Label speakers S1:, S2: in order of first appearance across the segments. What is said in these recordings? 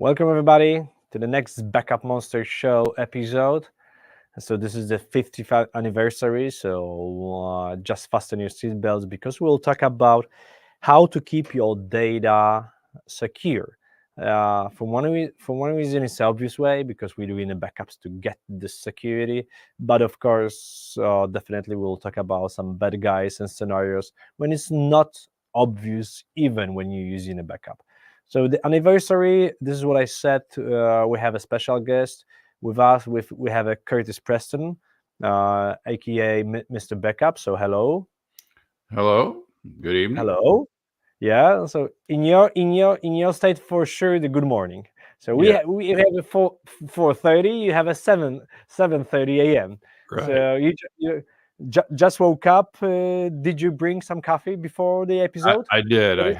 S1: Welcome everybody to the next Backupmonster show episode. So this is the 55th anniversary. So just fasten your seatbelts because we'll talk about how to keep your data secure. For one reason, it's obvious way because we're doing the backups to get the security. But of course, definitely we'll talk about some bad guys and scenarios when it's not obvious, even when you're using a backup. So the anniversary, this is what I said. We have a special guest with us. We have a Curtis Preston, aka Mr. Backup. So hello,
S2: Hello. Good evening.
S1: hello. Yeah. So in your state for sure the good morning. So we
S2: Yeah,
S1: we have a 4:30. You have a 7:30 a.m.
S2: right.
S1: So you just woke up. Did you bring some coffee before the
S2: I,
S1: episode?
S2: I did. I've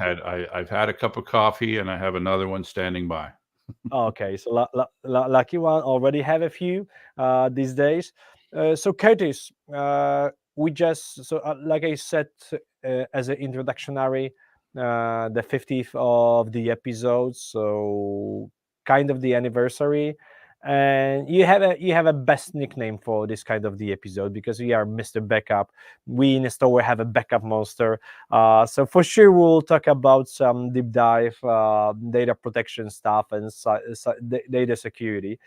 S2: had a cup of coffee and I have another one standing by.
S1: Okay, so lucky one already have a few these days. So Curtis, we just like I said as an introductionary, the 50th of the episode, so kind of the anniversary, and you have a best nickname for this kind of the episode because we are Mr. Backup. We in Storware have a backup monster. So for sure, we'll talk about some deep dive data protection stuff and data security.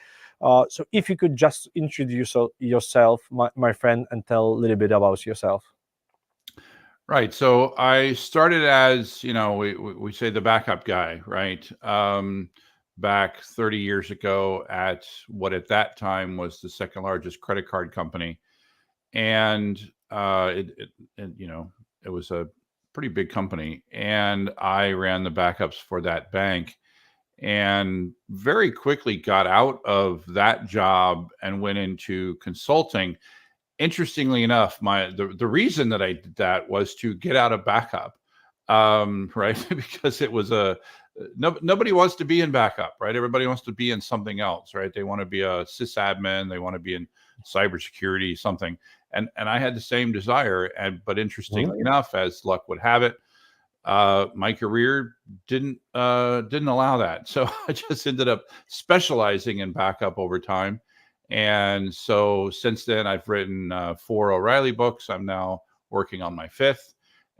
S1: So if you could just introduce yourself, my friend, and tell a little bit about yourself.
S2: Right. So I started as, we say the backup guy, right? Back 30 years ago at what at that time was the second largest credit card company. And it was a pretty big company. And I ran the backups for that bank and very quickly got out of that job and went into consulting. Interestingly enough, the reason that I did that was to get out of backup, right? Because it was nobody wants to be in backup, right? Everybody wants to be in something else, right? They want to be a sysadmin, they want to be in cybersecurity, something, and I had the same desire. But
S1: Mhm.
S2: interestingly enough, as luck would have it, my career didn't allow that. So I just ended up specializing in backup over time. And so since then, I've written 4 O'Reilly books. I'm now working on my 5th.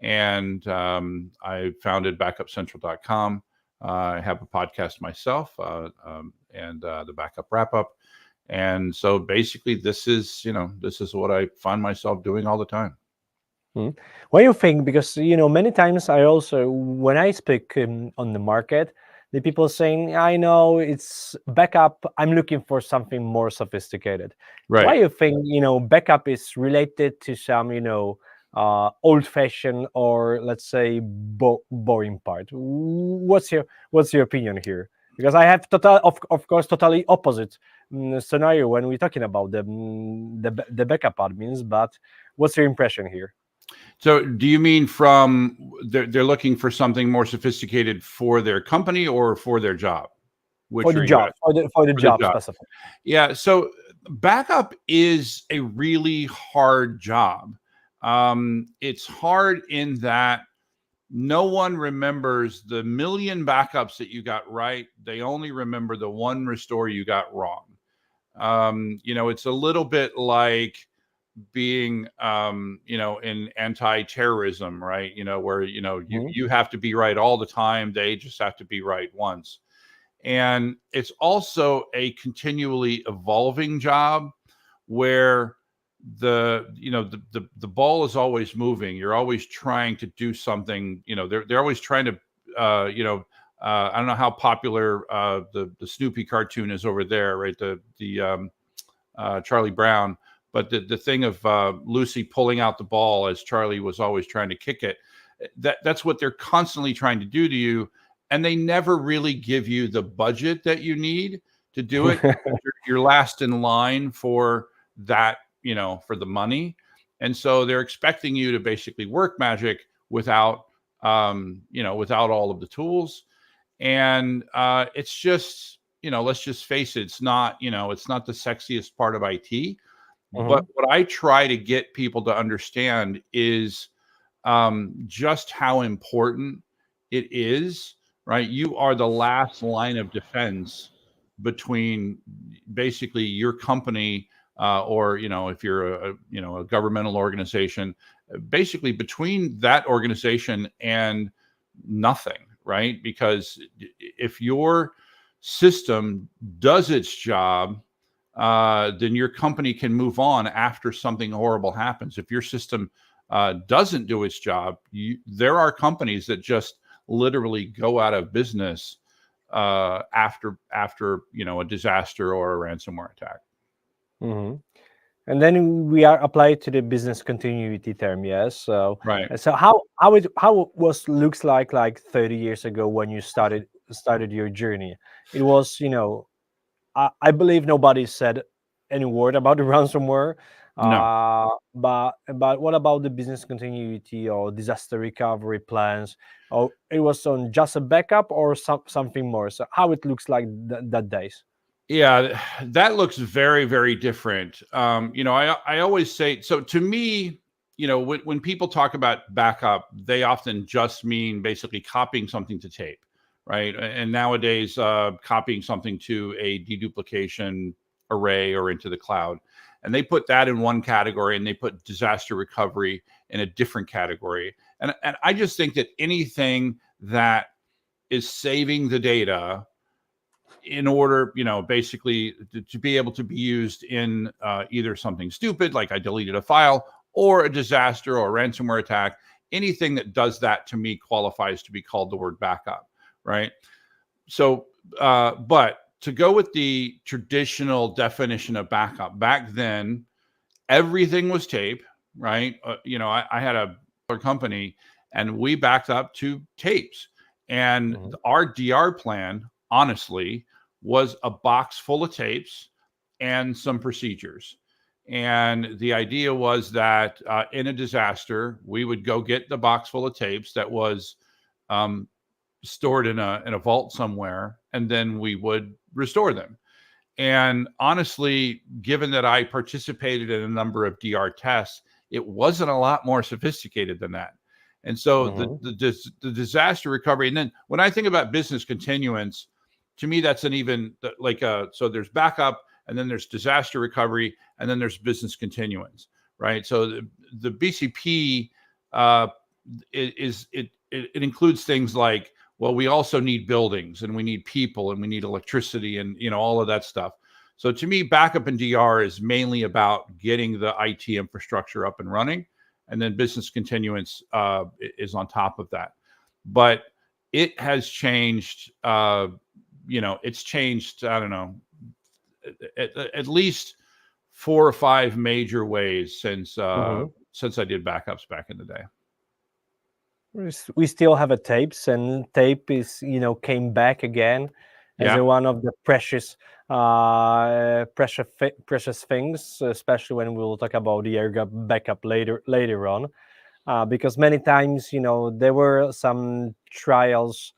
S2: And I founded backupcentral.com. I have a podcast myself and the Backup Wrap Up. And so basically, this is what I find myself doing all the time.
S1: Mhm. What do you think? Because many times I also, when I speak on the market, the people saying, "I know it's backup. I'm looking for something more sophisticated." Why
S2: Right.
S1: you think backup is related to some old-fashioned or let's say boring part? What's your opinion here? Because I have of course totally opposite scenario when we're talking about the backup admins. But what's your impression here?
S2: So, do you mean from they're looking for something more sophisticated for their company or for their job?
S1: For
S2: Which
S1: the
S2: are you
S1: job,
S2: at?
S1: for the
S2: For the
S1: job
S2: job.
S1: specific.
S2: Yeah. So, backup is a really hard job. It's hard in that no one remembers the million backups that you got right. They only remember the one restore you got wrong. It's a little bit like being in anti-terrorism, right? Where
S1: Mhm.
S2: you have to be right all the time, they just have to be right once. And it's also a continually evolving job where the ball is always moving. You're always trying to do something. They're always trying to I don't know how popular the Snoopy cartoon is over there, right? The Charlie Brown, but the thing of Lucy pulling out the ball as Charlie was always trying to kick it. That's what they're constantly trying to do to you, and they never really give you the budget that you need to do it. You're last in line for that, for the money, and so they're expecting you to basically work magic without, without all of the tools. And it's just, let's just face it, it's not the sexiest part of IT. But
S1: Mhm.
S2: what I try to get people to understand is just how important it is right? You are the last line of defense between basically your company, or if you're a governmental organization, basically between that organization and nothing, right? Because if your system does its job, then your company can move on after something horrible happens. If your system doesn't do its job, there are companies that just literally go out of business after a disaster or a ransomware attack.
S1: Hmm. And then we are applied to the business continuity term, yes.
S2: Right.
S1: So how it was looks like 30 years ago when you started your journey. It was, I believe nobody said any word about the ransomware.
S2: No.
S1: But what about the business continuity or disaster recovery plans? Or it was on just a backup or something more. So how it looks like that days.
S2: Yeah, that looks very, very different. I always say, so to me, when people talk about backup, they often just mean basically copying something to tape, right? And nowadays, copying something to a deduplication array or into the cloud. And they put that in one category, and they put disaster recovery in a different category. And I just think that anything that is saving the data in order, basically to be able to be used in either something stupid, like I deleted a file, or a disaster or a ransomware attack. Anything that does that to me qualifies to be called the word backup, right? So, but to go with the traditional definition of backup, back then, everything was tape, right? I had a company, and we backed up to tapes. And
S1: Mhm.
S2: our DR plan, honestly, was a box full of tapes and some procedures. And the idea was that in a disaster, we would go get the box full of tapes that was um, stored in a vault somewhere, and then we would restore them. And honestly, given that I participated in a number of DR tests, it wasn't a lot more sophisticated than that. And so
S1: Mhm.
S2: the disaster recovery, and then when I think about business continuance, to me that's an even like so there's backup, and then there's disaster recovery, and then there's business continuance, right? So the BCP uh, it includes things like, well, we also need buildings, and we need people, and we need electricity, and all of that stuff. So to me, backup and DR is mainly about getting the IT infrastructure up and running, and then business continuance is on top of that. But it has changed. It's changed. I don't know, at least 4 or 5 major ways
S1: Mhm.
S2: since I did backups back in the day.
S1: We still have a tapes, and tape is came back again as
S2: Yeah.
S1: one of the precious things, especially when we'll talk about the air backup later on, because many times there were some trials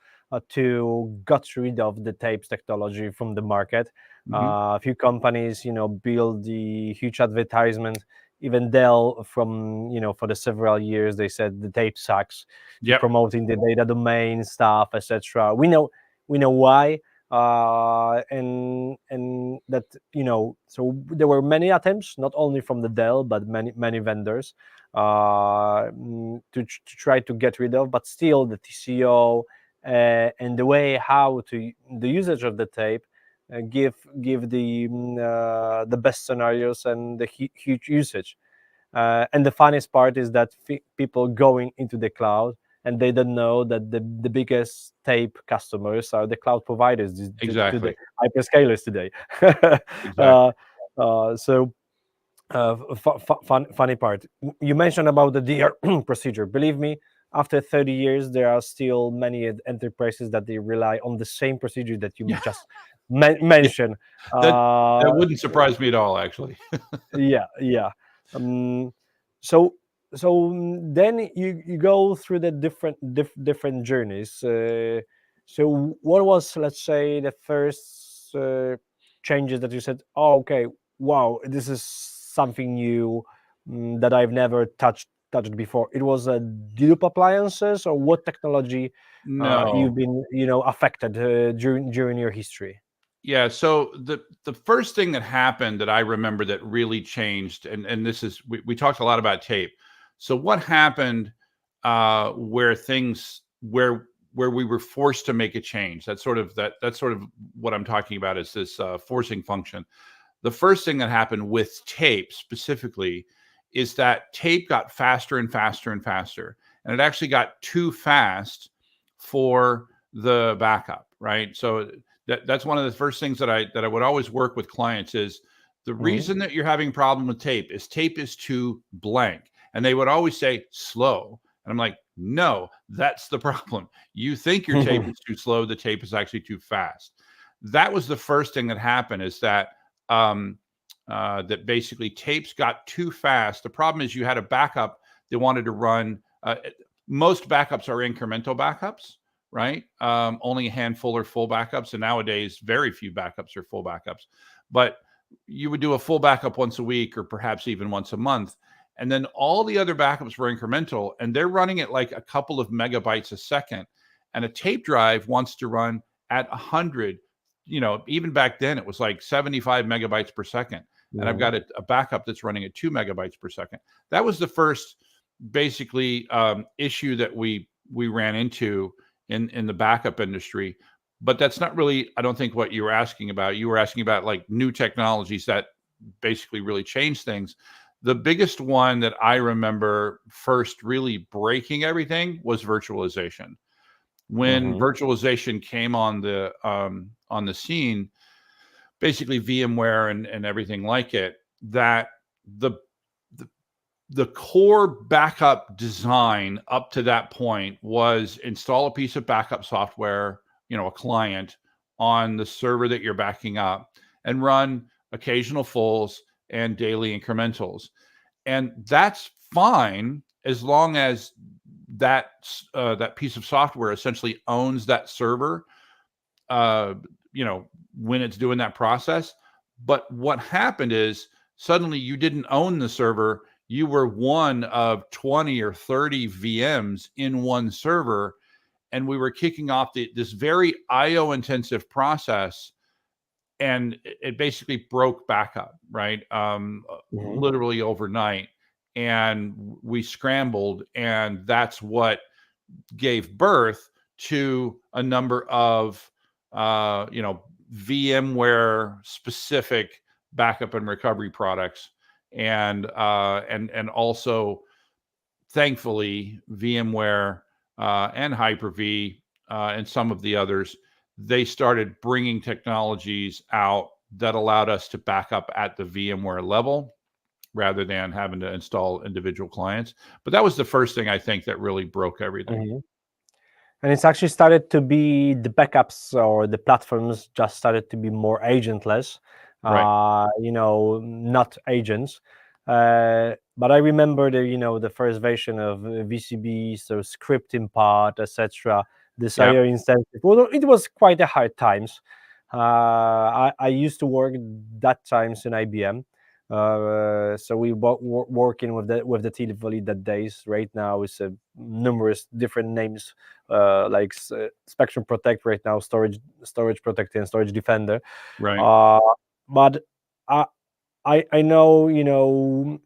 S1: to got rid of the tapes technology from the market.
S2: Hmm.
S1: A few companies build the huge advertisement. Even Dell, from for the several years, they said the tape sucks, to
S2: Yep.
S1: promoting the data domain stuff, etc. We know why, and that so there were many attempts, not only from the Dell but many vendors, to try to get rid of, but still the TCO and the way how to the usage of the tape give the best scenarios and the huge usage. And the funniest part is that people going into the cloud, and they don't know that the biggest tape customers are the cloud providers to the
S2: Exactly.
S1: hyperscalers today. uh,
S2: Exactly.
S1: so funny part. You mentioned about the DR procedure. Believe me, after 30 years, there are still many enterprises that they rely on the same procedure that you
S2: Yeah.
S1: just
S2: Yeah.
S1: mentioned.
S2: That
S1: Uh,
S2: that wouldn't surprise me at all, actually.
S1: yeah. um, so then you go through the different journeys. So what was, let's say, the first changes that you said, oh, okay, wow, this is something new, that I've never touched touched before. It was dedupe appliances, or what technology you've
S2: No.
S1: been, affected during your history?
S2: Yeah. So the first thing that happened that I remember that really changed, and this is we talked a lot about tape. So what happened where things where we were forced to make a change? That's sort of what I'm talking about, is this forcing function. The first thing that happened with tape specifically is that tape got faster and faster and faster, and it actually got too fast for the backup, right? So that's one of the first things that I would always work with clients is the
S1: Mhm.
S2: reason that you're having a problem with tape is too blank. And they would always say slow. And I'm like, no, that's the problem. You think your tape is too slow, the tape is actually too fast. That was the first thing that happened, is that that basically tapes got too fast. The problem is you had a backup that wanted to run. Most backups are incremental backups, right? Only a handful are full backups, and nowadays very few backups are full backups. But you would do a full backup once a week, or perhaps even once a month, and then all the other backups were incremental, and they're running at like a couple of megabytes a second. And a tape drive wants to run at 100. Even back then it was like 75 megabytes per second, and I've
S1: Mhm.
S2: got a backup that's running at 2 megabytes per second. That was the first basically issue that we ran into in the backup industry. But that's not really, I don't think, what you were asking about. You were asking about like new technologies that basically really change things. The biggest one that I remember first really breaking everything was virtualization. When
S1: Mhm.
S2: virtualization came on the scene, basically VMware and everything like it, that the the the core backup design up to that point was install a piece of backup software, a client on the server that you're backing up, and run occasional fulls and daily incrementals. And that's fine as long as that piece of software essentially owns that server, uh, when it's doing that process. But what happened is suddenly you didn't own the server. You were one of 20 or 30 VMs in one server. And we were kicking off this very IO intensive process. And it basically broke backup, right?
S1: Mhm.
S2: Literally overnight. And we scrambled. And that's what gave birth to a number of VMware specific backup and recovery products, and also thankfully VMware and Hyper-V and some of the others, they started bringing technologies out that allowed us to back up at the VMware level rather than having to install individual clients. But that was the first thing I think that really broke everything.
S1: Mhm. And it's actually started to be the backups, or the platforms just started to be more agentless,
S2: Right.
S1: not agents. But I remember the first version of VCB, so scripting part, etc. This
S2: Yeah.
S1: IO instance. It was quite a hard times. I used to work that times in IBM. So we were working with the Tivoli that days. Right now, it's numerous different names, like Spectrum Protect right now, storage Protect and Storage Defender.
S2: Right.
S1: Uh, but I I know,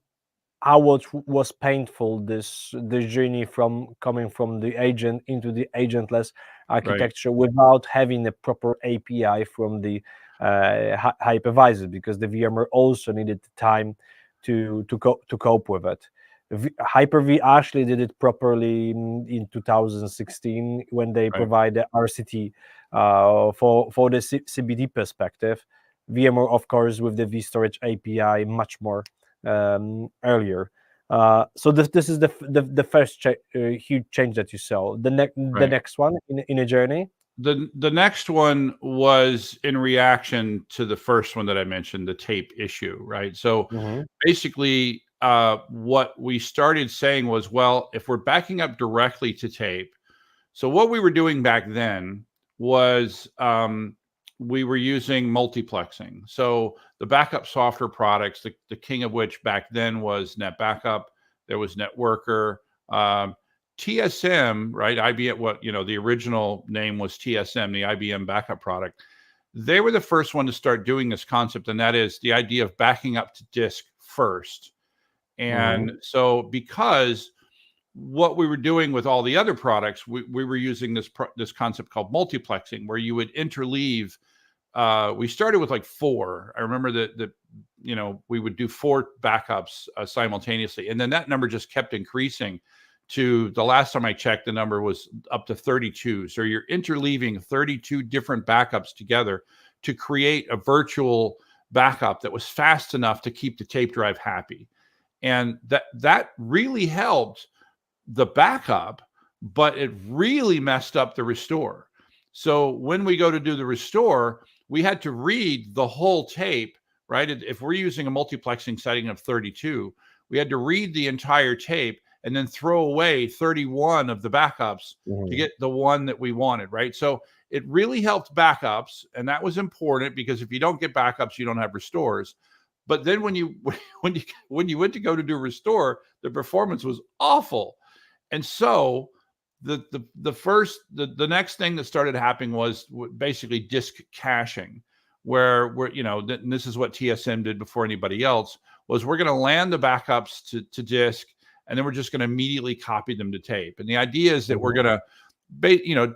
S1: how was painful this journey from coming from the agent into the agentless
S2: Right.
S1: architecture without having a proper API from the hypervisor, because the VMware also needed the time to cope with it. Hyper-V actually did it properly in 2016 when they
S2: Right.
S1: provided RCT for the CBD perspective. VMware, of course, with the vStorage API much more earlier. So this is the first huge change that you saw. The
S2: Right.
S1: next one in a journey.
S2: The next one was in reaction to the first one that I mentioned, the tape issue, right? So
S1: Hmm.
S2: basically, what we started saying was, well, if we're backing up directly to tape, so what we were doing back then was we were using multiplexing. So the backup software products, the king of which back then was NetBackup, there was Networker, TSM, right? IBM, what, the original name was TSM, the IBM backup product. They were the first one to start doing this concept, and that is the idea of backing up to disk first. And so because what we were doing with all the other products, we were using this concept called multiplexing, where you would interleave. We started with like 4. I remember that we would do 4 backups simultaneously, and then that number just kept increasing. To the last time I checked, the number was up to 32. So you're interleaving 32 different backups together to create a virtual backup that was fast enough to keep the tape drive happy. And that really helped the backup, but it really messed up the restore. So when we go to do the restore, we had to read the whole tape, right? If we're using a multiplexing setting of 32, we had to read the entire tape and then throw away 31 of the backups to get the one that we wanted, right? So it really helped backups, and that was important because if you don't get backups, you don't have restores. But then when you went to go to do restore, the performance was awful. And so the next thing that started happening was basically disk caching, where and this is what TSM did before anybody else, was we're going to land the backups to disk, and then we're just going to immediately copy them to tape. And the idea is that we're going to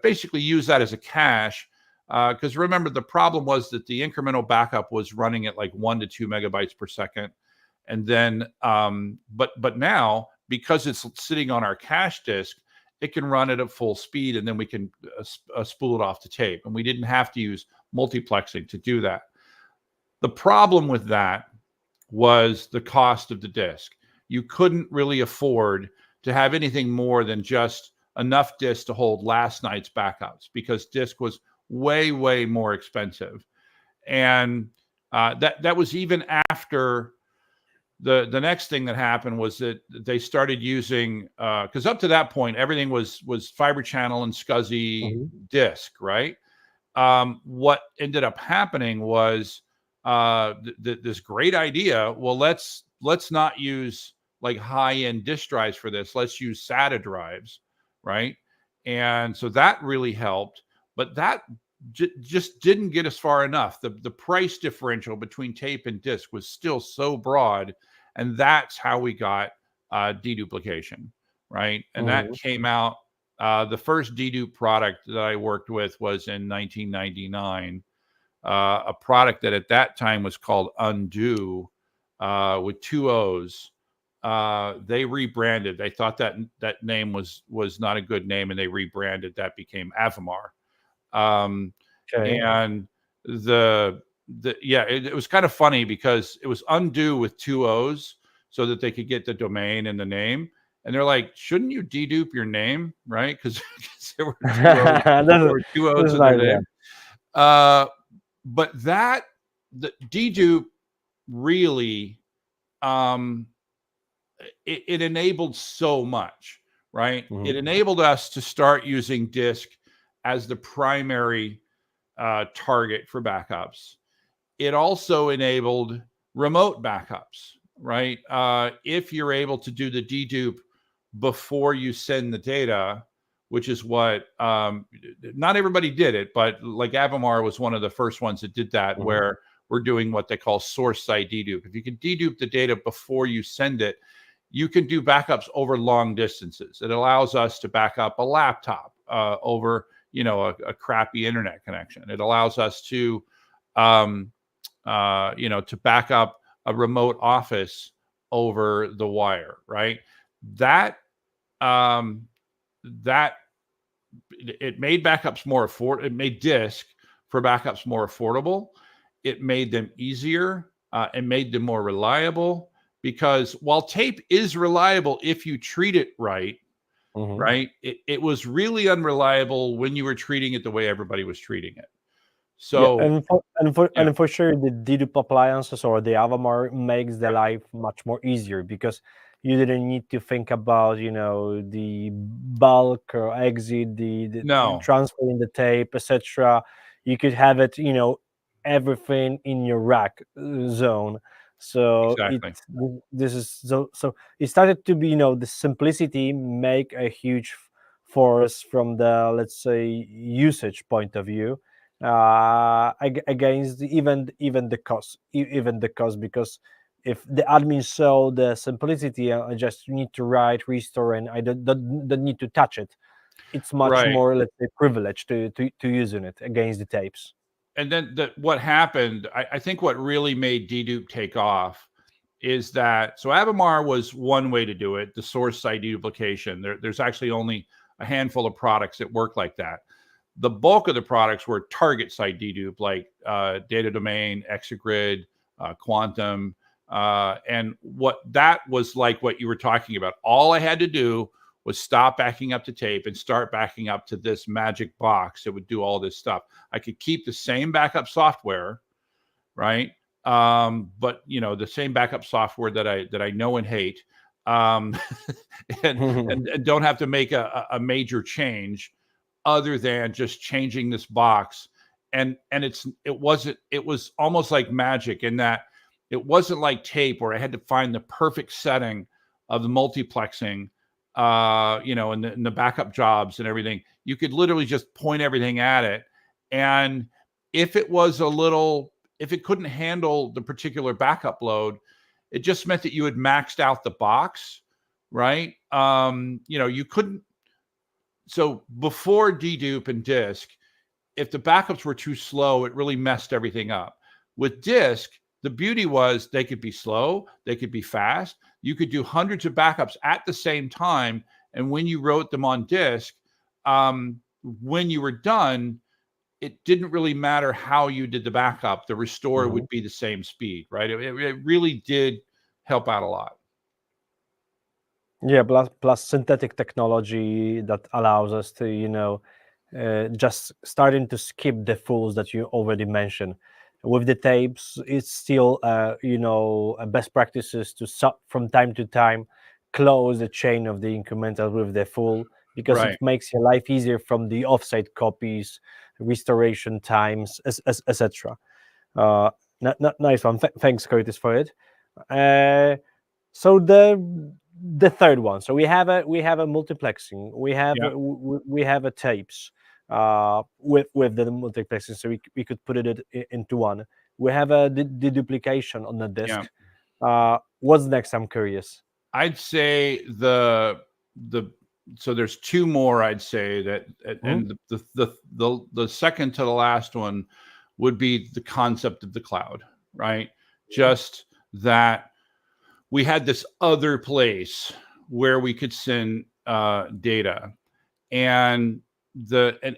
S2: basically use that as a cache. Because remember, the problem was that the incremental backup was running at like 1 to 2 megabytes per second. And then, but now, because it's sitting on our cache disk, it can run it at full speed, and then we can spool it off to tape. And we didn't have to use multiplexing to do that. The problem with that was the cost of the disk. You couldn't really afford to have anything more than just enough disk to hold last night's backups, because disk was way, way more expensive. And that was even after the next thing that happened was that they started using, because up to that point, everything was fiber channel and SCSI disk, right? What ended up happening was this great idea. Well, let's not use like high-end disk drives for this. Let's use SATA drives, right? And so that really helped, but that just didn't get us far enough. The price differential between tape and disk was still so broad, and that's how we got deduplication, right? And that came out. The first dedupe product that I worked with was in 1999, a product that at that time was called Undo, with 2 O's. They rebranded. They thought that name was not a good name, and they rebranded. That became Avamar. And it was kind of funny because it was Undo with 2 O's so that they could get the domain and the name. And they're like, shouldn't you dedupe your name, right? Because there were 2 O's, in their name. But the dedupe really, it enabled so much, right? It enabled us to start using disk as the primary target for backups. It also enabled remote backups, right? If you're able to do the dedupe before you send the data, which is what not everybody did it, but like Avamar was one of the first ones that did that, where we're doing what they call source side dedupe. If you can dedupe the data before you send it, you can do backups over long distances. It allows us to back up a laptop over a crappy internet connection. It allows us to to back up a remote office over the wire, right? That it made backups more affordable. It made disk for backups more affordable. It made them easier. It made them more reliable, because while tape is reliable if you treat it right, right? It was really unreliable when you were treating it the way everybody was treating it. So
S1: and for sure, the dedupe appliances or the Avamar makes the life much more easier, because you didn't need to think about the bulk or exit, the transferring the tape, etc. You could have it everything in your rack zone. So
S2: Exactly.
S1: this is so it started to be, the simplicity make a huge force from the, let's say, usage point of view, against even the cost, even the cost, because if the admin saw the simplicity, I just need to write, restore, and I don't need to touch it. It's much
S2: Right.
S1: more, let's say, privileged to using it against the tapes.
S2: And then what happened, I think what really made dedupe take off is that, so Avamar was one way to do it, the source side deduplication. There's actually only a handful of products that work like that. The bulk of the products were target side dedupe, like Data Domain, Exagrid, Quantum. And what that was like what you were talking about. All I had to do was stop backing up to tape and start backing up to this magic box that would do all this stuff. I could keep the same backup software, right? But the same backup software that I know and hate, and, and don't have to make a major change other than just changing this box. And it was almost like magic in that it wasn't like tape where I had to find the perfect setting of the multiplexing, and the backup jobs and everything. You could literally just point everything at it. And if it couldn't handle the particular backup load, it just meant that you had maxed out the box, right? You couldn't. So before dedupe and disk, if the backups were too slow, it really messed everything up. With disk, the beauty was they could be slow, they could be fast. You could do hundreds of backups at the same time. And when you wrote them on disk, when you were done, it didn't really matter how you did the backup. The restore would be the same speed, right? It really did help out a lot.
S1: Yeah, plus synthetic technology that allows us to, just starting to skip the fools that you already mentioned. With the tapes, it's still, best practices to from time to time close the chain of the incremental with the full, because it
S2: Right.
S1: makes your life easier from the offsite copies, restoration times, etc. Nice one. Thanks, Curtis, for it. So the third one. So we have a multiplexing.
S2: Yeah.
S1: We have a tapes, with the multiplexing. So we could put it into one. We have a deduplication on the
S2: Yeah.
S1: disk. What's next? I'm curious.
S2: I'd say so there's two more I'd say that, and the second to the last one would be the concept of the cloud, right? Just that we had this other place where we could send data, and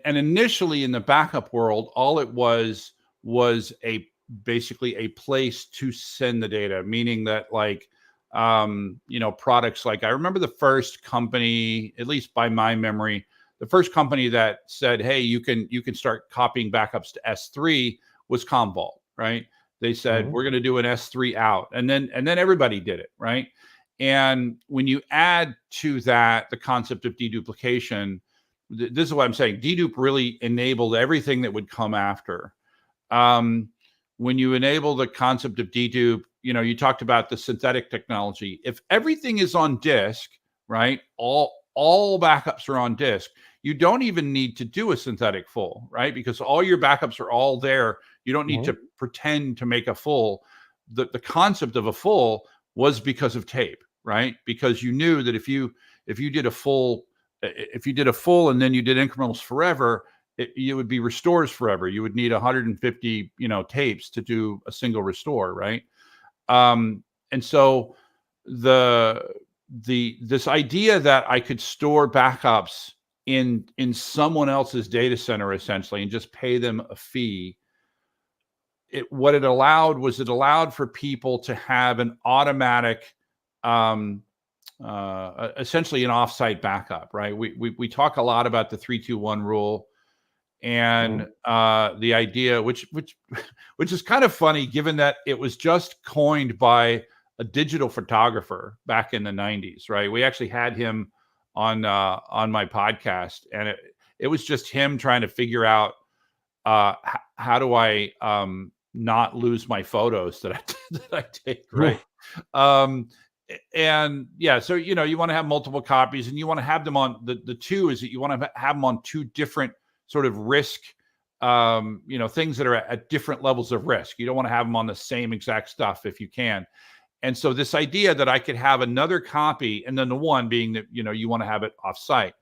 S2: initially in the backup world, all it was basically a place to send the data, meaning that products like, I remember the first company, at least by my memory, the first company that said, hey, you can start copying backups to S3 was Commvault, right? They said, we're going to do an S3 out. And then everybody did it, right? And when you add to that the concept of deduplication, this is what I'm saying. Dedupe really enabled everything that would come after. When you enable the concept of dedupe, you talked about the synthetic technology. If everything is on disk, right? All backups are on disk. You don't even need to do a synthetic full, right? Because all your backups are all there. You don't need to pretend to make a full. The concept of a full was because of tape, right? Because you knew that if you did a full and then you did incrementals forever, it would be restores forever. You would need 150, tapes to do a single restore, right? And so this idea that I could store backups in someone else's data center essentially and just pay them a fee, it allowed for people to have an automatic, essentially an offsite backup, right? We talk a lot about the 3-2-1 rule, and the idea, which is kind of funny, given that it was just coined by a digital photographer back in the 90s, right? We actually had him on my podcast, and it was just him trying to figure out how do I not lose my photos that I take, right? And yeah, so you want to have multiple copies, and you want to have them on the two is that you want to have them on two different sort of risk, things that are at different levels of risk. You don't want to have them on the same exact stuff if you can. And so this idea that I could have another copy, and then the one being that you want to have it offsite.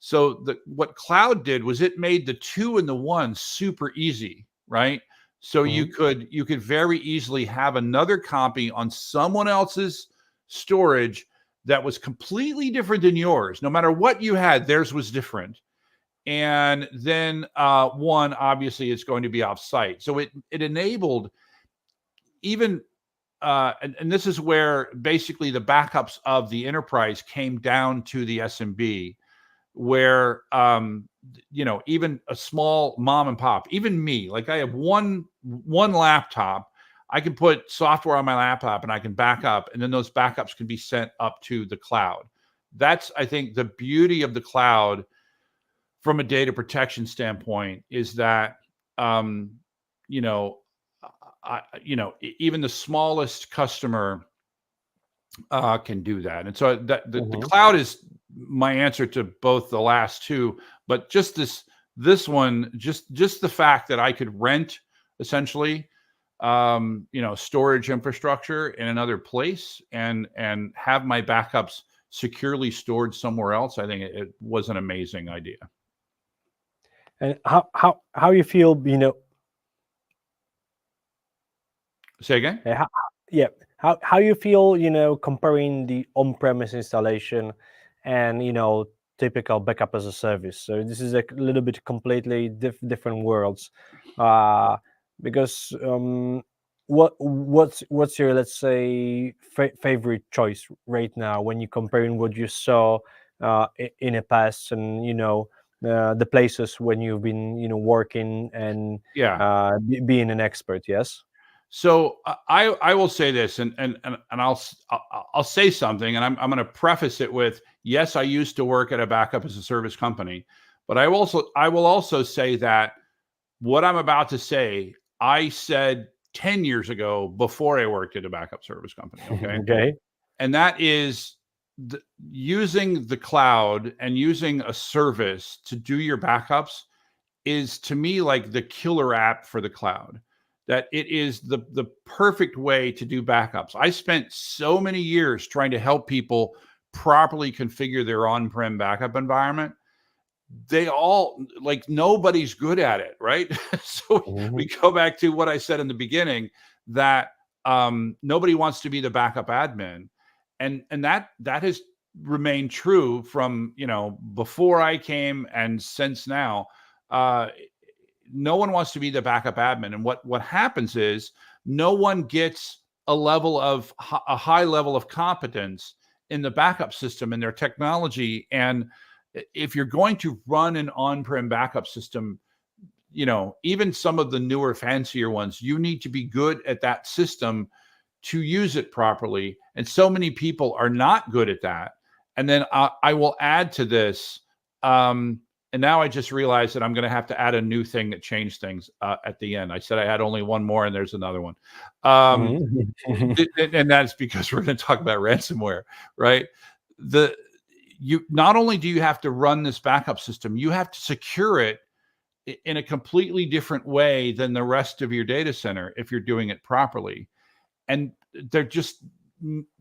S2: So what cloud did was it made the two and the one super easy, right? So you could very easily have another copy on someone else's storage that was completely different than yours. No matter what you had, theirs was different. And then one obviously is going to be offsite. So it enabled even and this is where basically the backups of the enterprise came down to the SMB, where even a small mom and pop, even me, like I have one laptop, I can put software on my laptop and I can back up, and then those backups can be sent up to the cloud. That's, I think, the beauty of the cloud from a data protection standpoint, is that even the smallest customer can do that. And so the cloud is my answer to both the last two, but just this one, just the fact that I could rent essentially storage infrastructure in another place and have my backups securely stored somewhere else, I think it was an amazing idea.
S1: And how you feel,
S2: Say again?
S1: How you feel, comparing the on-premise installation and typical backup as a service? So this is a little bit completely different worlds, because what's your, let's say, favorite choice right now when you're comparing what you saw in the past and the places when you've been working and being an expert? Yes.
S2: So I will say this, and I'll say something, and I'm going to preface it with, yes, I used to work at a backup as a service company, but I will also say that what I'm about to say, I said 10 years ago before I worked at a backup service company. Okay.
S1: Okay.
S2: And that is using the cloud and using a service to do your backups is, to me, like the killer app for the cloud. That it is the perfect way to do backups. I spent so many years trying to help people properly configure their on-prem backup environment. They all, like, nobody's good at it, right? So we go back to what I said in the beginning, that nobody wants to be the backup admin. And that has remained true from, before I came and since now. No one wants to be the backup admin. And what happens is no one gets a high level of competence in the backup system and their technology. And if you're going to run an on-prem backup system, even some of the newer, fancier ones, you need to be good at that system to use it properly. And so many people are not good at that. And then I will add to this, and now I just realized that I'm going to have to add a new thing that changed things at the end. I said I had only one more, and there's another one. And that's because we're going to talk about ransomware, right? Not only do you have to run this backup system, you have to secure it in a completely different way than the rest of your data center if you're doing it properly. And they're just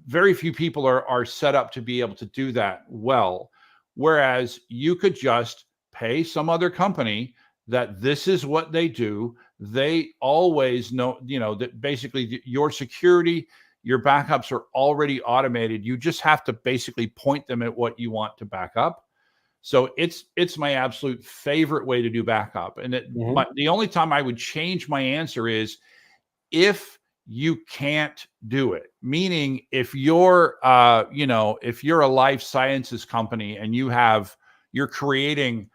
S2: very few people are set up to be able to do that well. Whereas you could just pay some other company that this is what they do. They always know, that basically your security, your backups are already automated. You just have to basically point them at what you want to back up. So it's my absolute favorite way to do backup. And the only time I would change my answer is if you can't do it. Meaning if you're if you're a life sciences company and you're creating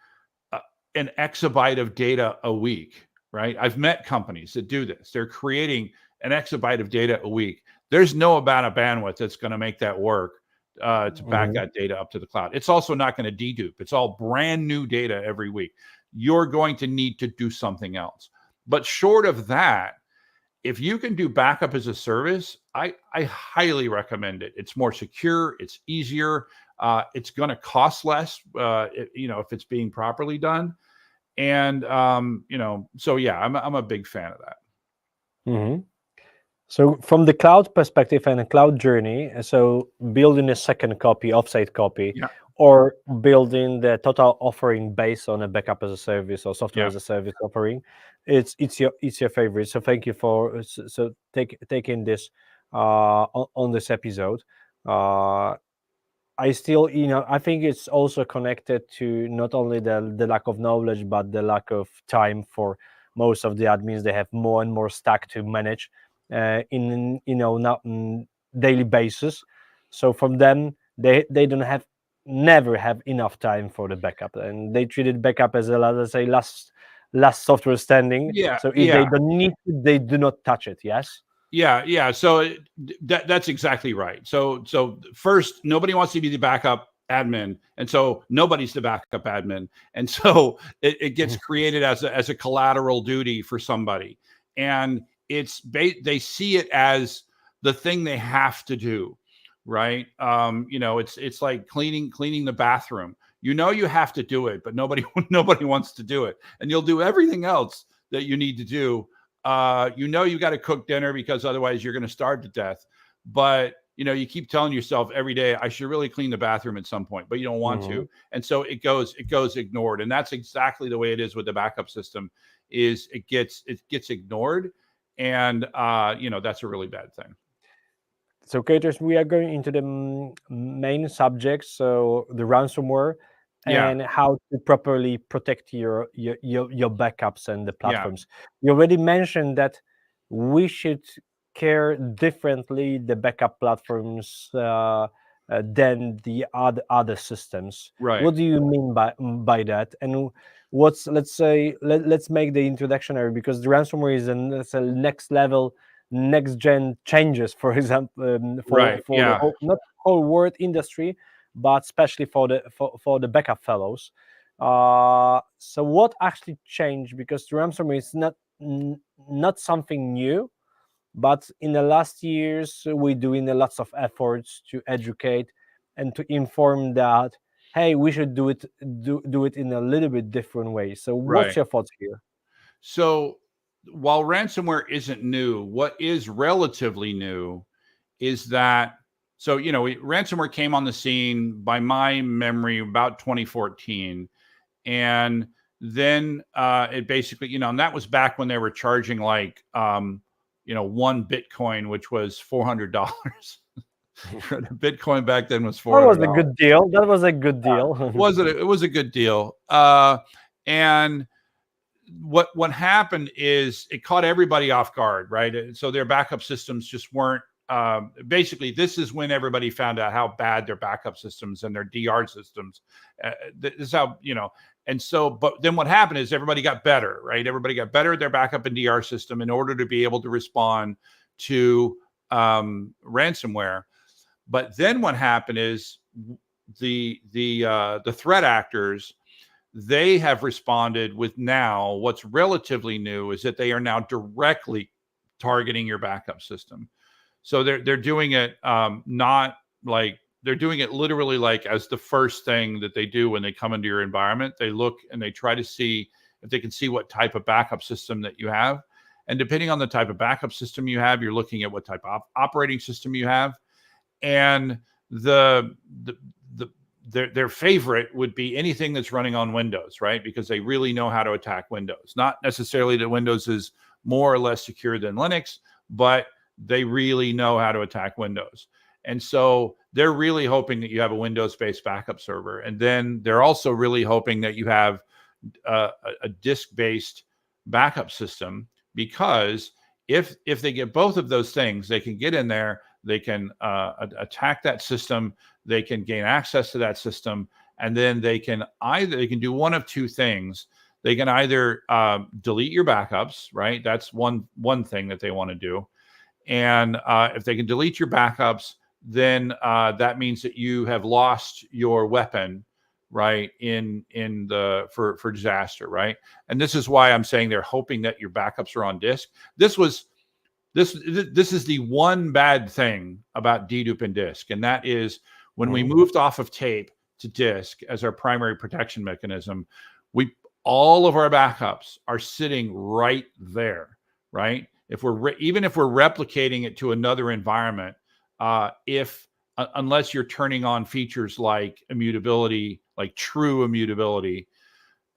S2: an exabyte of data a week, right? I've met companies that do this. They're creating an exabyte of data a week. There's no amount of bandwidth that's going to make that work to back that data up to the cloud. It's also not going to dedupe. It's all brand new data every week. You're going to need to do something else. But short of that, if you can do backup as a service, I highly recommend it. It's more secure. It's easier. It's going to cost less, if it's being properly done. And, so yeah, I'm a big fan of that.
S1: Mm-hmm. So from the cloud perspective and a cloud journey, so building a second copy, offsite copy,
S2: Yeah.
S1: or building the total offering based on a backup as a service or software
S2: Yeah.
S1: as a service offering, it's your favorite. So thank you for taking this on this episode. I still, I think it's also connected to not only the lack of knowledge, but the lack of time for most of the admins. They have more and more stack to manage in not daily basis. So from them, they don't have never have enough time for the backup, and they treated backup as a, let's say, last software standing.
S2: Yeah.
S1: So if they
S2: Yeah.
S1: don't need it, they do not touch it. Yes.
S2: Yeah. So that's exactly right. So first, nobody wants to be the backup admin, and so nobody's the backup admin, and so it gets created as a collateral duty for somebody, and they see it as the thing they have to do, right? It's like cleaning the bathroom. You have to do it, but nobody wants to do it, and you'll do everything else that you need to do. You got to cook dinner because otherwise you're going to starve to death. But, you keep telling yourself every day, I should really clean the bathroom at some point, but you don't want to. And so it goes ignored. And that's exactly the way it is with the backup system. Is it gets ignored. And, that's a really bad thing.
S1: So, creators, we are going into the main subject, so the ransomware and how to properly protect your backups and the platforms. You already mentioned that we should care differently the backup platforms than the other systems.
S2: Right.
S1: What do you mean by that? And let's make the introductionary, because the ransomware is a next level, next gen changes, for example, for the whole, not whole world industry, but especially for the backup fellows. So what actually changed? Because the ransomware is not something new, but in the last years we're doing lots of efforts to educate and to inform that, hey, we should do it in a little bit different way. So what's your thoughts here?
S2: So while ransomware isn't new, what is relatively new is that, ransomware came on the scene, by my memory, about 2014. And then it basically, and that was back when they were charging like, one Bitcoin, which was $400. Bitcoin back then was $400.
S1: That was a good deal. That was a good deal.
S2: It was a good deal. And what happened is it caught everybody off guard, right? So their backup systems just weren't. Basically, this is when everybody found out how bad their backup systems and their DR systems. This is how And so, but then what happened is everybody got better, right? Everybody got better at their backup and DR system in order to be able to respond to ransomware. But then what happened is the threat actors, they have responded with now what's relatively new is that they are now directly targeting your backup system. So they're doing it not like they're doing it literally like as the first thing that they do when they come into your environment. They look and they try to see if they can see what type of backup system that you have. And depending on the type of backup system you have, you're looking at what type of operating system you have. And their favorite would be anything that's running on Windows, right? Because they really know how to attack Windows. Not necessarily that Windows is more or less secure than Linux, but they really know how to attack Windows. And so they're really hoping that you have a Windows-based backup server. And then they're also really hoping that you have a disk-based backup system, because if they get both of those things, they can get in there, they can attack that system, they can gain access to that system, and then they can do one of two things. They can either delete your backups, right? That's one thing that they want to do. And if they can delete your backups, then that means that you have lost your weapon, right? For disaster, right? And this is why I'm saying they're hoping that your backups are on disk. This was this is the one bad thing about dedupe and disk, and that is when we moved off of tape to disk as our primary protection mechanism, all of our backups are sitting right there, right? Even if we're replicating it to another environment, unless you're turning on features like immutability, like true immutability,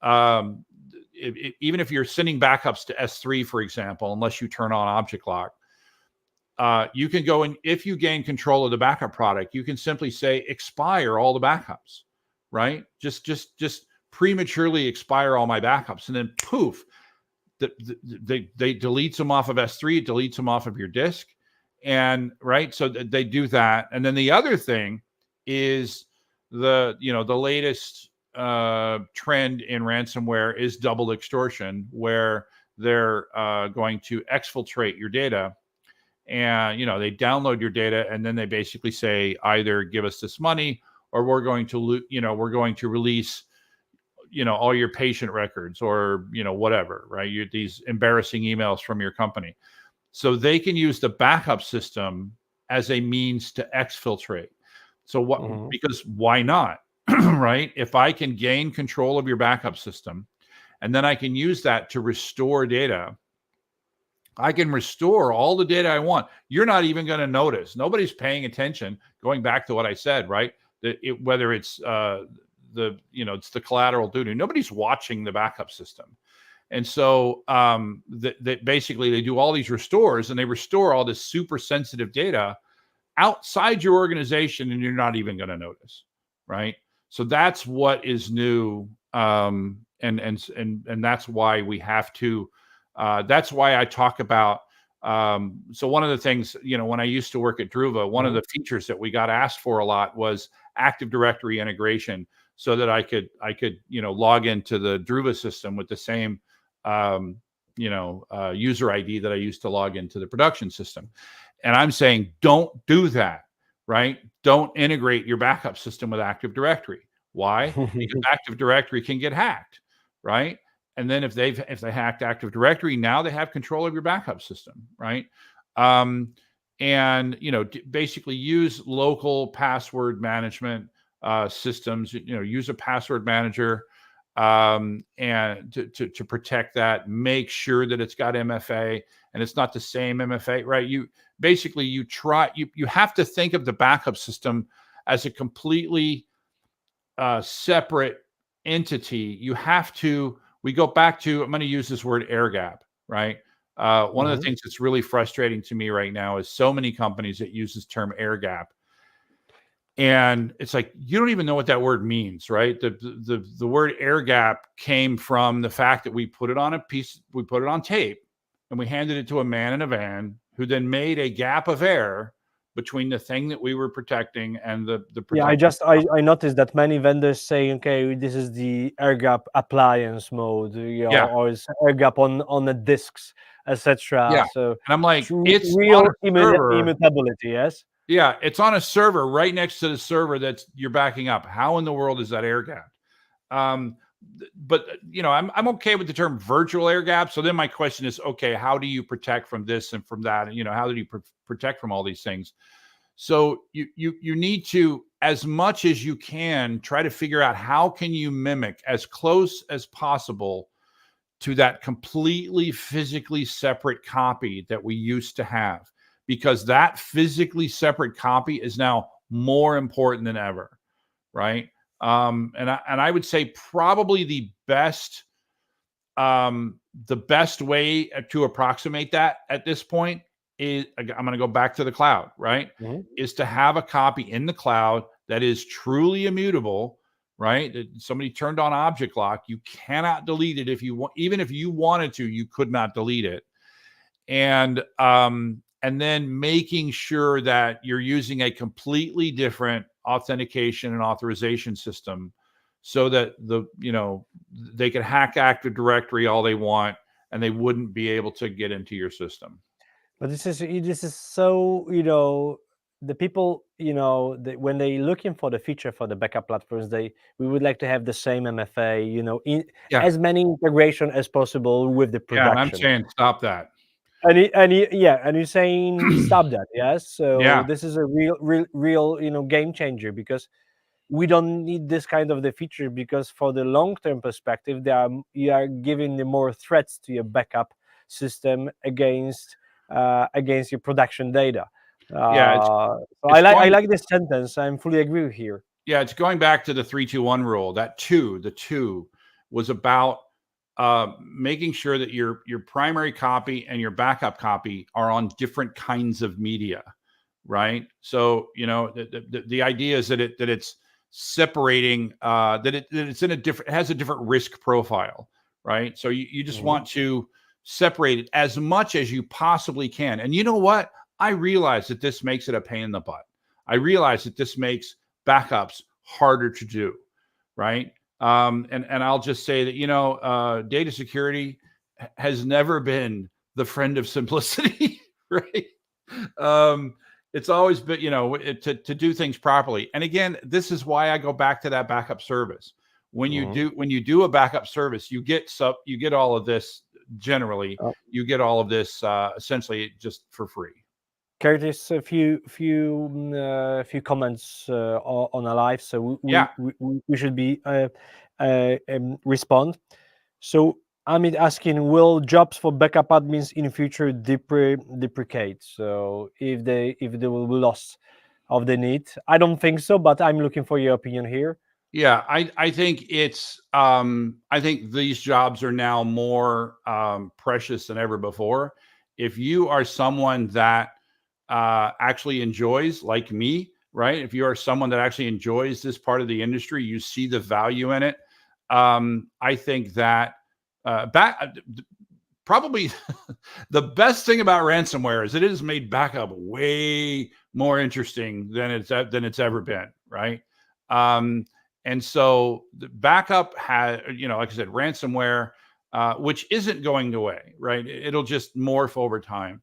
S2: even if you're sending backups to S3, for example, unless you turn on object lock, you can go and if you gain control of the backup product, you can simply say expire all the backups, right? Just prematurely expire all my backups, and then poof, they deletes them off of S3, it deletes them off of your disk, and right, so they do that. And then the other thing is the latest trend in ransomware is double extortion, where they're going to exfiltrate your data, and they download your data, and then they basically say either give us this money or we're going to release all your patient records, or whatever, right? These embarrassing emails from your company. So they can use the backup system as a means to exfiltrate. So what? Because why not? Right? If I can gain control of your backup system, and then I can use that to restore data, I can restore all the data I want. You're not even going to notice. Nobody's paying attention. Going back to what I said, right? Whether it's it's the collateral duty. Nobody's watching the backup system. And so basically they do all these restores, and they restore all this super sensitive data outside your organization, and you're not even going to notice, right? So that's what is new, and that's why we have to. That's why I talk about. So one of the things, when I used to work at Druva, one of the features that we got asked for a lot was Active Directory integration, so that I could log into the Druva system with the same user ID that I used to log into the production system. And I'm saying, don't do that, right? Don't integrate your backup system with Active Directory. Why? Because Active Directory can get hacked, right? And then if they hacked Active Directory, now they have control of your backup system, right? Basically use local password management systems. Use a password manager, and to protect that. Make sure that it's got MFA and it's not the same MFA, right? You have to think of the backup system as a completely separate entity. We go back to, I'm going to use this word air gap, right? One of the things that's really frustrating to me right now is so many companies that use this term air gap. And it's like, you don't even know what that word means, right? The word air gap came from the fact that we put it on tape, and we handed it to a man in a van, who then made a gap of air between the thing that we were protecting and the
S1: I noticed that many vendors say, okay, this is the air gap appliance mode, or it's air gap on the disks, etc.
S2: Yeah.
S1: So
S2: and I'm like, it's
S1: real
S2: on a server.
S1: immutability, yes.
S2: Yeah, it's on a server right next to the server that you're backing up. How in the world is that air gap? But I'm okay with the term virtual air gap. So then my question is, okay, how do you protect from this and from that? And how do you protect from all these things? So you need to, as much as you can, try to figure out how can you mimic as close as possible to that completely physically separate copy that we used to have, because that physically separate copy is now more important than ever, right? And I would say probably the best way to approximate that at this point is, I'm going to go back to the cloud, right? Is to have a copy in the cloud that is truly immutable, right? Somebody turned on object lock. You cannot delete it if you want. Even if you wanted to, you could not delete it. And then making sure that you're using a completely different authentication and authorization system, so that they can hack Active Directory all they want, and they wouldn't be able to get into your system.
S1: But this is so, the people, when they looking for the feature for the backup platforms, we would like to have the same MFA, as many integration as possible with the production.
S2: Yeah, and I'm saying stop that.
S1: Yeah, and you're saying stop that, yes. So
S2: Yeah.
S1: this is a real game changer, because we don't need this kind of the feature, because for the long term perspective, you are giving the more threats to your backup system against your production data.
S2: Yeah.
S1: So
S2: It's
S1: I
S2: going
S1: like this sentence. I'm fully agree with here.
S2: yeah, it's going back to the 3-2-1 rule. The two was about making sure that your primary copy and your backup copy are on different kinds of media, right? So the idea is that it's separating that it's in it has a different risk profile, right? So you just
S1: Mhm.
S2: want to separate it as much as you possibly can. And you know what? I realize that this makes it a pain in the butt. I realize that this makes backups harder to do, right? And I'll just say that data security has never been the friend of simplicity, right? Um, it's always been to do things properly. And again, this is why I go back to that backup service. When
S1: Mhm.
S2: you do a backup service, you get all of this. Generally,
S1: Uh,
S2: you get all of this essentially just for free.
S1: Curtis, a few comments on a live, so
S2: Yeah.
S1: we should be respond. So Amit asking, will jobs for backup admins in future deprecate? So if they will be lost of the need, I don't think so, but I'm looking for your opinion here.
S2: Yeah, I think I think these jobs are now more precious than ever before. If you are someone that actually enjoys, like me, right? If you are someone that actually enjoys this part of the industry, you see the value in it. I think that probably the best thing about ransomware is it has made backup way more interesting than it's ever been, right? Um, and so the backup had, like I said, ransomware, which isn't going away, right? It'll just morph over time.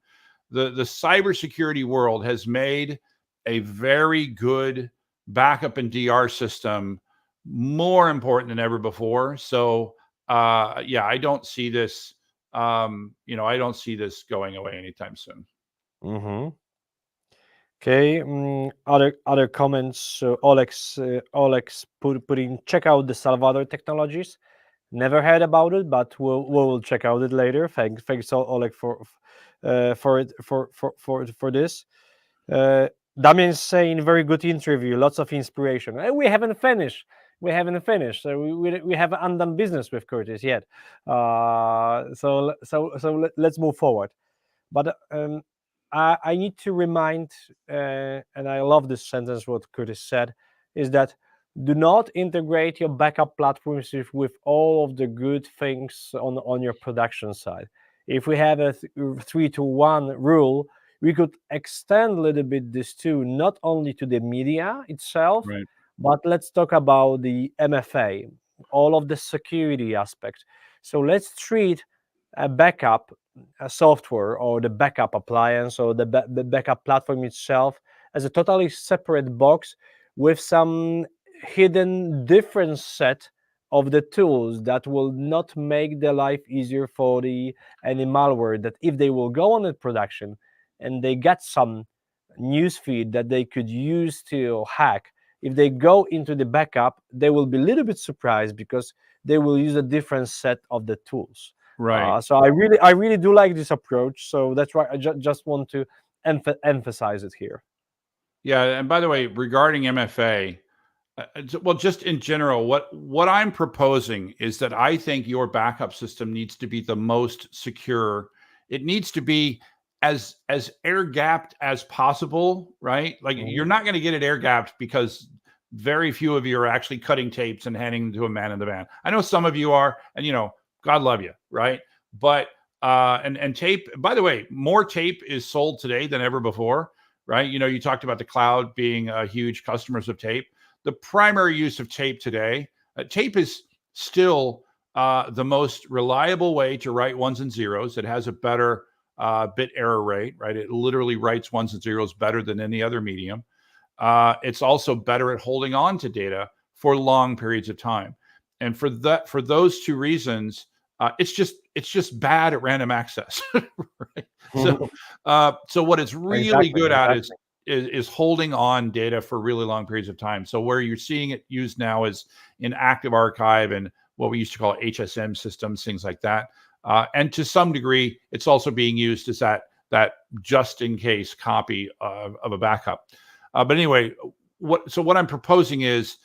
S2: The cybersecurity world has made a very good backup and DR system more important than ever before. So yeah, I don't see this. I don't see this going away anytime soon.
S1: Mm-hmm. Okay. Other comments. So Olex putting check out the Salvador technologies. Never heard about it, but we'll check out it later. Thanks Oleg for this. Uh, Damien is saying very good interview, lots of inspiration. We haven't finished. We haven't finished. So we haven't undone business with Curtis yet. Let's move forward. But I need to remind, and I love this sentence, what Curtis said, is that do not integrate your backup platforms with all of the good things on your production side. If we have a 3-to-1 rule, we could extend a little bit this too, not only to the media itself,
S2: Right.
S1: but let's talk about the MFA, all of the security aspects. So let's treat a backup a software or the backup appliance or the backup platform itself as a totally separate box with some hidden different set of the tools that will not make the life easier for the any malware that if they will go on in production and they get some news feed that they could use to hack, if they go into the backup they will be a little bit surprised because they will use a different set of the tools.
S2: Right.
S1: So I really do like this approach. So that's why I just want to emphasize it here.
S2: Yeah. And by the way, regarding MFA, well, just in general, what I'm proposing is that I think your backup system needs to be the most secure. It needs to be as air gapped as possible, right? Like you're
S1: Mhm.
S2: not going to get it air gapped because very few of you are actually cutting tapes and handing them to a man in the van. I know some of you are, and God love you, right? But and tape. By the way, more tape is sold today than ever before, right? You talked about the cloud being huge customers of tape. The primary use of tape today, tape is still the most reliable way to write ones and zeros. It has a better bit error rate, right? It literally writes ones and zeros better than any other medium. It's also better at holding on to data for long periods of time. And for those two reasons, it's just bad at random access. Right? So what it's really good at is holding on data for really long periods of time. So where you're seeing it used now is in active archive and what we used to call HSM systems, things like that. And to some degree, it's also being used as that just in case copy of a backup. But anyway, what I'm proposing is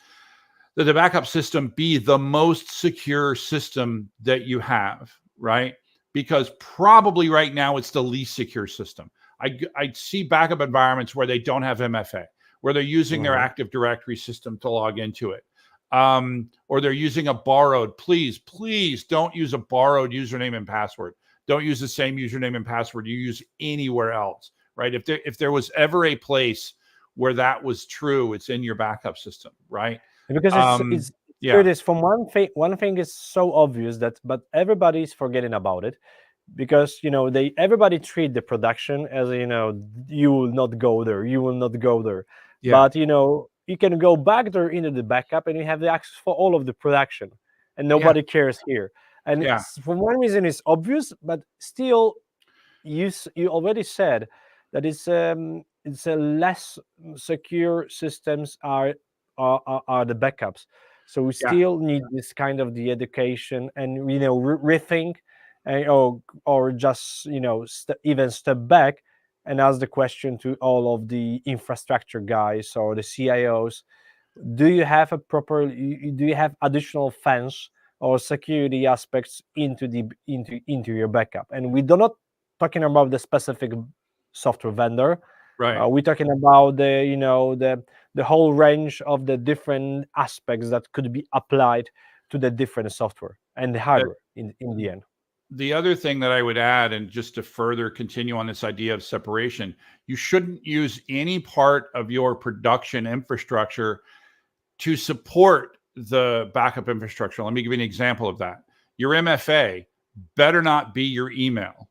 S2: that the backup system be the most secure system that you have, right? Because probably right now it's the least secure system. I see backup environments where they don't have MFA, where they're using their Active Directory system to log into it. Or they're using a borrowed. Please don't use a borrowed username and password. Don't use the same username and password you use anywhere else, right? If there was ever a place where that was true, it's in your backup system, right?
S1: Because it's here it is. From one thing is so obvious but everybody's forgetting about it, because everybody treat the production as you will not go there, but you can go back there into the backup and you have the access for all of the production, and nobody cares here. And for one reason it's obvious, but still you already said that it's a less secure systems are the backups. So we still need this kind of the education and rethink, or just even step back and ask the question to all of the infrastructure guys or the CIOs: do you have additional fence or security aspects into your backup? And we're not talking about the specific software vendor.
S2: Right.
S1: We're talking about the whole range of the different aspects that could be applied to the different software and the hardware in the end.
S2: The other thing that I would add, and just to further continue on this idea of separation, you shouldn't use any part of your production infrastructure to support the backup infrastructure. Let me give you an example of that. Your MFA better not be your email,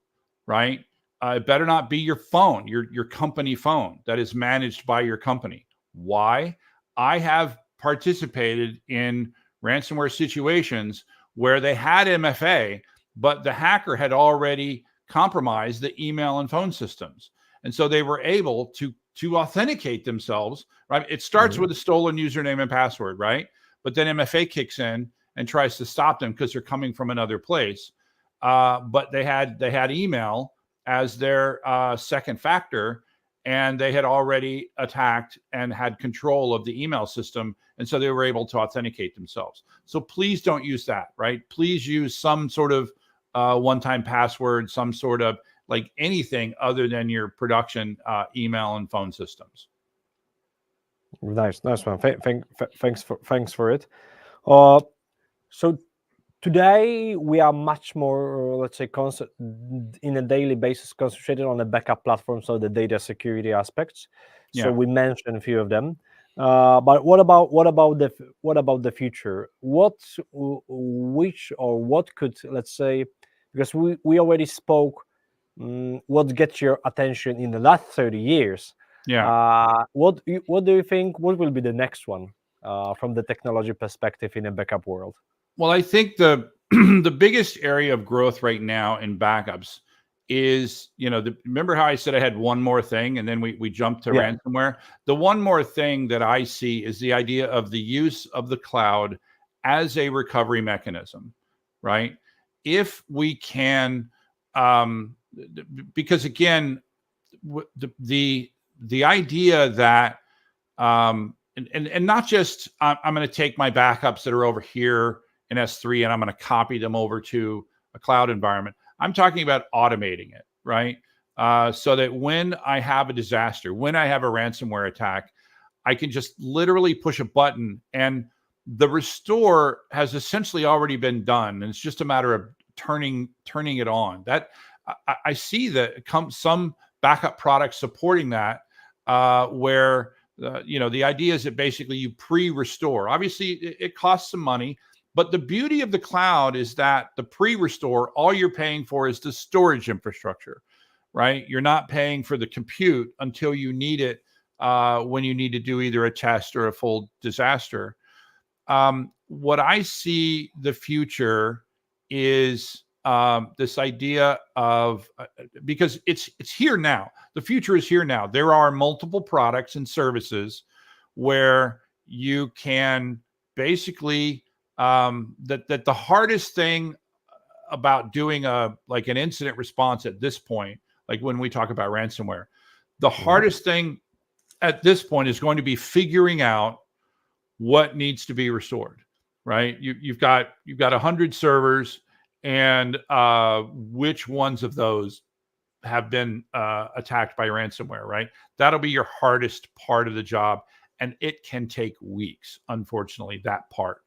S2: right? It better not be your phone, your company phone that is managed by your company. Why? I have participated in ransomware situations where they had MFA, but the hacker had already compromised the email and phone systems. And so they were able to authenticate themselves, right? It starts with a stolen username and password, right? But then MFA kicks in and tries to stop them because they're coming from another place. But they had email as their second factor, and they had already attacked and had control of the email system. And so they were able to authenticate themselves. So please don't use that, right? Please use some sort of one-time password, some sort of like anything other than your production email and phone systems.
S1: Nice one. Thanks for it. So today we are much more, let's say, in a daily basis concentrated on the backup platform, so the data security aspects. So we mentioned a few of them. But what about the future? What could, let's say, because we already spoke what gets your attention in the last 30 years. What do you think? What will be the next one from the technology perspective in a backup world?
S2: Well, I think the the biggest area of growth right now in backups is, remember how I said I had one more thing and then we jumped to ransomware? The one more thing that I see is the idea of the use of the cloud as a recovery mechanism, right? If we can, because again, the idea that, and not just, I'm going to take my backups that are over here in S3 and I'm going to copy them over to a cloud environment. I'm talking about automating it, right? So that when I have a disaster, when I have a ransomware attack, I can just literally push a button and the restore has essentially already been done. And it's just a matter of turning it on. That I see that some backup products supporting that, where the idea is that basically you pre-restore. Obviously, it costs some money, but the beauty of the cloud is that the pre-restore, all you're paying for is the storage infrastructure, right? You're not paying for the compute until you need it when you need to do either a test or a full disaster. What I see the future is this idea of because it's here now. The future is here now. There are multiple products and services where you can basically that the hardest thing about doing like an incident response at this point, like when we talk about ransomware, the hardest thing at this point is going to be figuring out what needs to be restored, right? You've got 100 servers, and which ones of those have been attacked by ransomware, right? That'll be your hardest part of the job, and it can take weeks, unfortunately, that part.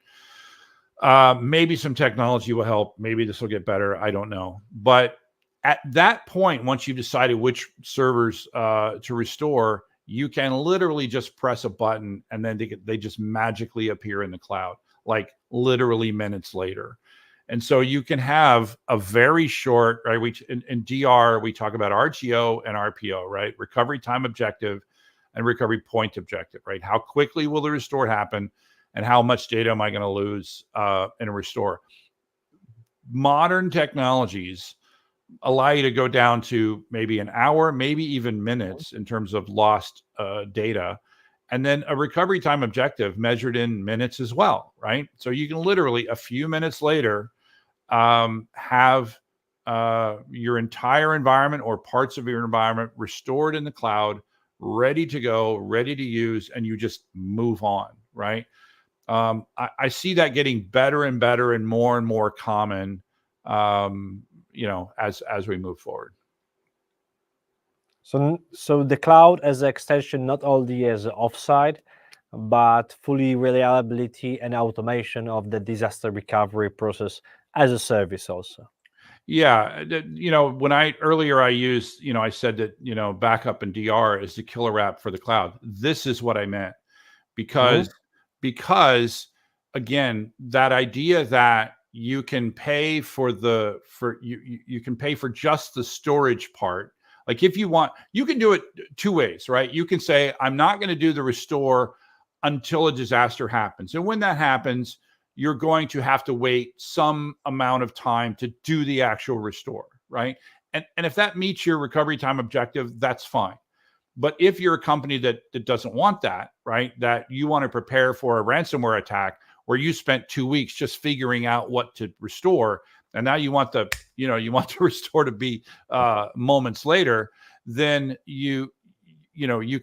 S2: Maybe some technology will help. Maybe this will get better. I don't know. But at that point, once you've decided which servers to restore, you can literally just press a button and then they just magically appear in the cloud, like literally minutes later. And so you can have a very short, right? In DR, we talk about RTO and RPO, right? Recovery time objective and recovery point objective, right? How quickly will the restore happen? And how much data am I going to lose in a restore? Modern technologies allow you to go down to maybe an hour, maybe even minutes in terms of lost data. And then a recovery time objective measured in minutes as well, right? So you can literally, a few minutes later, have your entire environment or parts of your environment restored in the cloud, ready to go, ready to use, and you just move on, right? I see that getting better and better and more common, as we move forward.
S1: So the cloud as an extension, not only as an offsite, but fully reliability and automation of the disaster recovery process as a service also.
S2: Yeah, when I used, I said that, backup and DR is the killer app for the cloud. This is what I meant, because again, that idea that you can pay for you can pay for just the storage part. Like if you want, you can do it two ways, right? You can say, I'm not going to do the restore until a disaster happens. And when that happens, you're going to have to wait some amount of time to do the actual restore, right? And if that meets your recovery time objective, that's fine. But if you're a company that doesn't want that, right, that you want to prepare for a ransomware attack where you spent 2 weeks just figuring out what to restore, and now you want the restore to be moments later, then you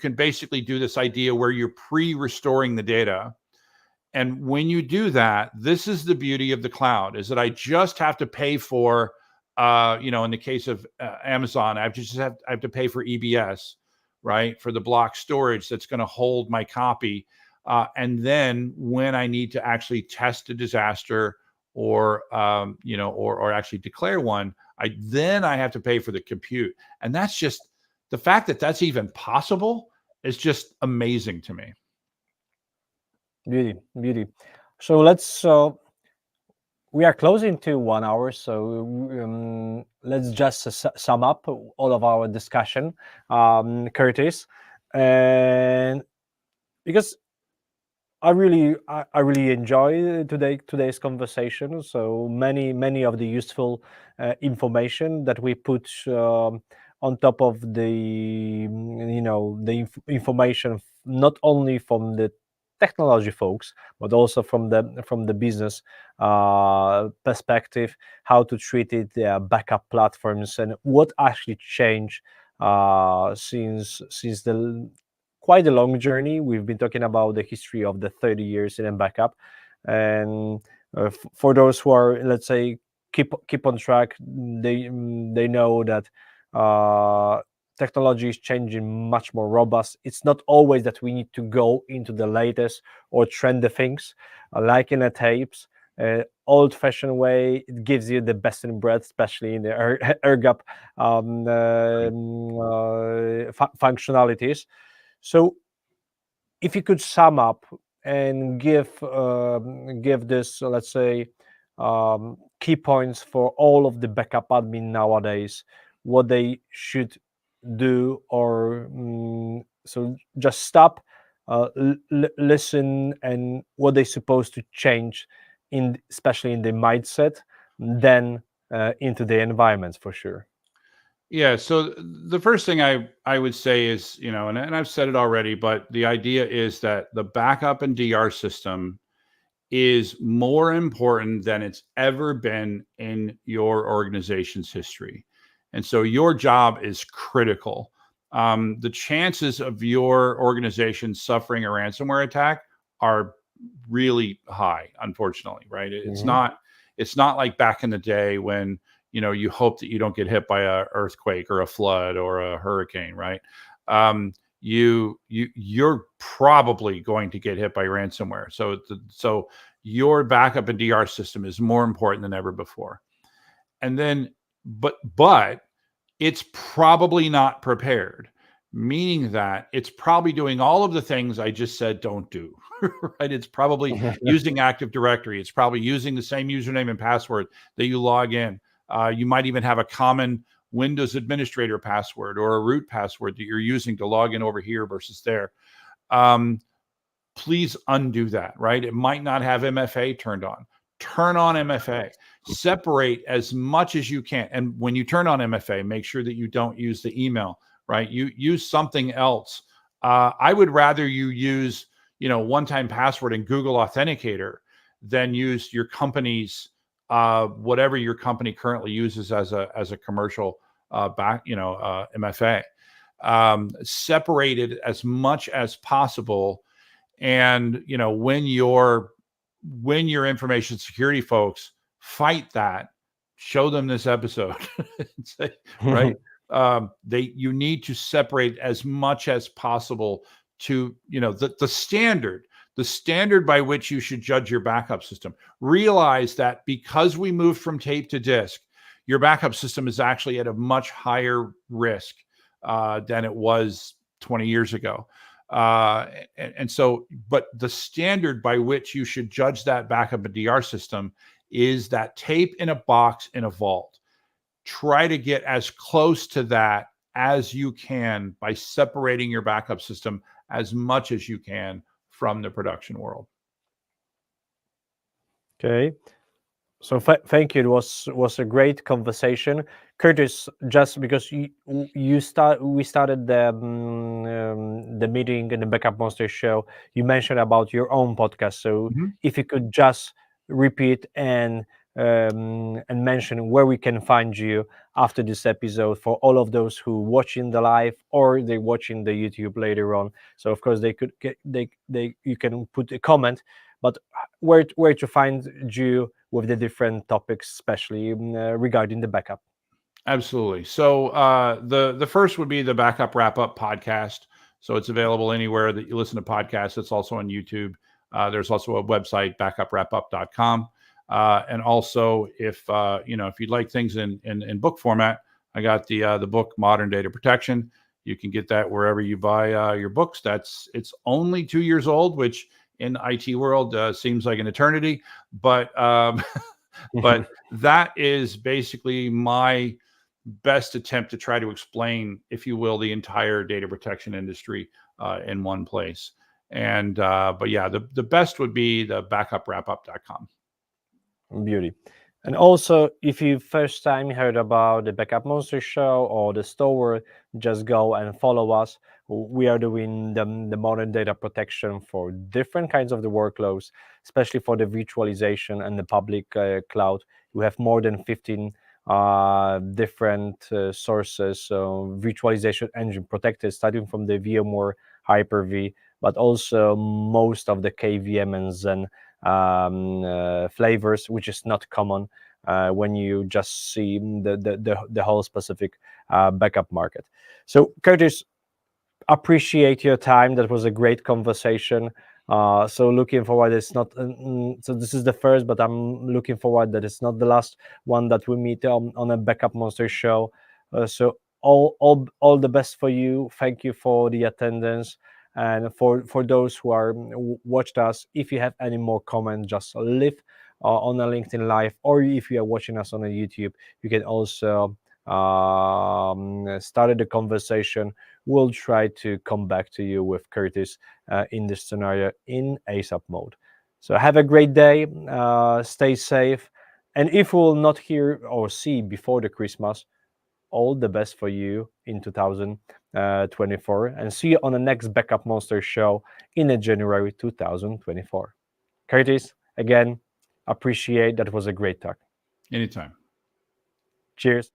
S2: can basically do this idea where you're pre-restoring the data. And when you do that, this is the beauty of the cloud, is that I just have to pay for, in the case of Amazon, I have to pay for EBS, right, for the block storage that's going to hold my copy. And then when I need to actually test a disaster or actually declare one, I have to pay for the compute. And that's just the fact that that's even possible is just amazing to me.
S1: Beauty. So we are closing to 1 hour, so let's just sum up all of our discussion, Curtis, and because I really enjoy today's conversation. So many of the useful information that we put on top of the information, not only from the technology folks, but also from the business perspective, how to treat it, backup platforms, and what actually changed since the quite a long journey. We've been talking about the history of the 30 years in backup, and for those who are, let's say, keep on track, they know that technology is changing, much more robust. It's not always that we need to go into the latest or trendy things, like in the tapes. Old-fashioned way, it gives you the best in breed, especially in the air gap functionalities. So if you could sum up and give this, let's say, key points for all of the backup admin nowadays, what they should do, or so just stop, listen, and what they're supposed to change, especially in the mindset, then into the environments for sure.
S2: Yeah. So the first thing I would say is, and I've said it already, but the idea is that the backup and DR system is more important than it's ever been in your organization's history. And so your job is critical. The chances of your organization suffering a ransomware attack are really high, unfortunately, right? It's not like back in the day when, you hope that you don't get hit by a earthquake or a flood or a hurricane, right? You're probably going to get hit by ransomware. So your backup and DR system is more important than ever before. And then, but it's probably not prepared, meaning that it's probably doing all of the things I just said don't do, right? It's probably using Active Directory. It's probably using the same username and password that you log in. You might even have a common Windows administrator password or a root password that you're using to log in over here versus there. Please undo that, right? It might not have MFA turned on. Turn on MFA. Separate as much as you can. And when you turn on MFA, make sure that you don't use the email, right? You use something else. I would rather you use, one-time password and Google Authenticator than use your company's whatever your company currently uses as a commercial MFA. Separate it as much as possible. And when your information security folks fight that, show them this episode. Say, right? You need to separate as much as possible to the standard by which you should judge your backup system. Realize that because we moved from tape to disk, your backup system is actually at a much higher risk than it was 20 years ago. And so, but the standard by which you should judge that backup and DR system is that tape in a box in a vault. Try to get as close to that as you can by separating your backup system as much as you can from the production world.
S1: Okay. So thank you. It was a great conversation, Curtis. Just because we started the meeting in the Backupmonster show, you mentioned about your own podcast. So if you could just repeat and mention where we can find you after this episode for all of those who watching the live or they watching the YouTube later on. So of course they could get you can put a comment, but where to find you with the different topics, especially regarding the backup.
S2: Absolutely. So the first would be the Backup Wrap Up podcast. So it's available anywhere that you listen to podcasts. It's also on YouTube. There's also a website, backupwrapup.com. And also, if you'd like things in book format, I got the book Modern Data Protection. You can get that wherever you buy your books. It's only 2 years old, which in IT world seems like an eternity, but but that is basically my best attempt to try to explain, if you will, the entire data protection industry in one place. And but yeah, the best would be the backupwrapup.com.
S1: Beauty. And also, if you first time heard about the Backupmonster show or the Storware, just go and follow us. We are doing the modern data protection for different kinds of the workloads, especially for the virtualization and the public cloud. We have more than 15 different sources, so virtualization engine protected, starting from the VMware Hyper-V, but also most of the KVM and Zen flavors, which is not common when you just see the whole specific backup market. So Curtis, appreciate your time. That was a great conversation. So looking forward, it's not so this is the first, but I'm looking forward that it's not the last one that we meet on a Backupmonster show. So all the best for you. Thank you for the attendance. And for those who are watched us, if you have any more comments, just leave on a LinkedIn Live, or if you are watching us on a YouTube, you can also start the conversation. We'll try to come back to you with Curtis in this scenario in ASAP mode. So have a great day. Stay safe. And if we will not hear or see before the Christmas, all the best for you in 2024. And see you on the next Backup Monster show in January 2024. Curtis, again, appreciate that was a great talk.
S2: Anytime.
S1: Cheers.